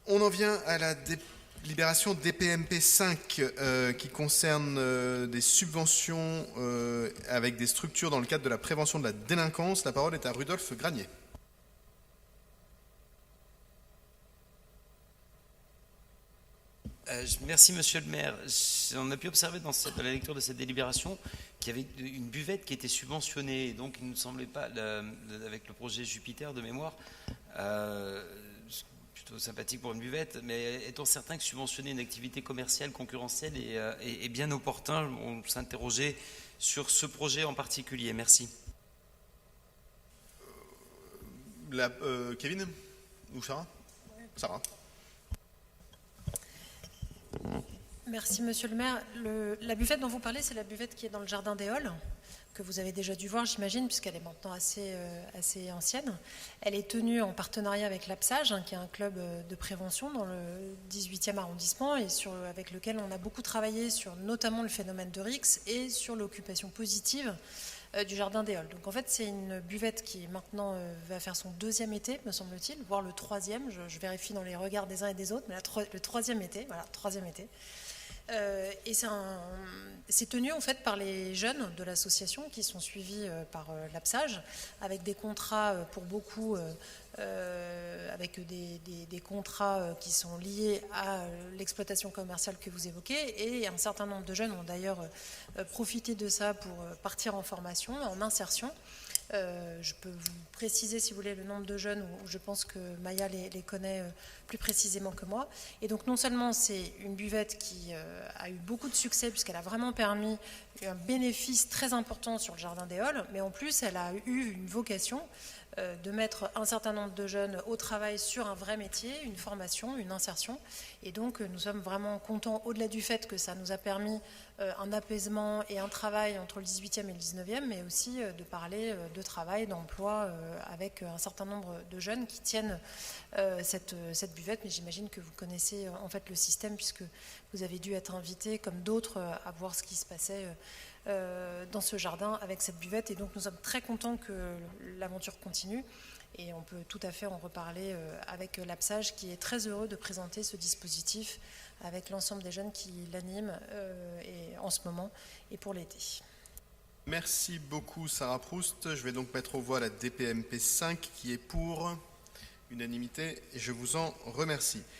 On en vient à la délibération DPMP 5 qui concerne des subventions avec des structures dans le cadre de la prévention de la délinquance. La parole est à Rudolf Granier. Merci Monsieur le maire. On a pu observer dans la lecture de cette délibération qu'il y avait une buvette qui était subventionnée, et donc il ne nous semblait pas, avec le projet Jupiter de mémoire, plutôt sympathique pour une buvette, mais est-on certain que subventionner une activité commerciale concurrentielle est bien opportun? On s'interrogeait sur ce projet en particulier. Merci. Kevin ou Sarah? Sarah. Merci Monsieur le maire. La buvette dont vous parlez, c'est la buvette qui est dans le jardin des Halles, que vous avez déjà dû voir, j'imagine, puisqu'elle est maintenant assez ancienne. Elle est tenue en partenariat avec l'APSAGE, qui est un club de prévention dans le 18e arrondissement, et avec lequel on a beaucoup travaillé sur notamment le phénomène de RIX et sur l'occupation positive du jardin des Halles. Donc en fait, c'est une buvette qui maintenant va faire son 2e été, me semble-t-il, voire le 3e. Je vérifie dans les regards des uns et des autres, mais le 3e été, voilà, 3e été. Et c'est tenu en fait par les jeunes de l'association qui sont suivis par l'APSAGE, avec des contrats pour beaucoup, avec des contrats qui sont liés à l'exploitation commerciale que vous évoquez, et un certain nombre de jeunes ont d'ailleurs profité de ça pour partir en formation, en insertion. Je peux vous préciser, si vous voulez, le nombre de jeunes, où je pense que Maya les connaît plus précisément que moi. Et donc non seulement c'est une buvette qui a eu beaucoup de succès, puisqu'elle a vraiment permis un bénéfice très important sur le jardin des Halles, mais en plus elle a eu une vocation de mettre un certain nombre de jeunes au travail sur un vrai métier, une formation, une insertion. Et donc nous sommes vraiment contents, au-delà du fait que ça nous a permis un apaisement et un travail entre le 18e et le 19e, mais aussi de parler de travail, d'emploi avec un certain nombre de jeunes qui tiennent cette buvette. Mais j'imagine que vous connaissez en fait le système, puisque vous avez dû être invité, comme d'autres, à voir ce qui se passait dans ce jardin avec cette buvette. Et donc nous sommes très contents que l'aventure continue. Et on peut tout à fait en reparler avec l'APSAGE, qui est très heureux de présenter ce dispositif avec l'ensemble des jeunes qui l'animent en ce moment et pour l'été. Merci beaucoup Sarah Proust. Je vais donc mettre aux voix la DPMP 5 qui est pour unanimité et je vous en remercie.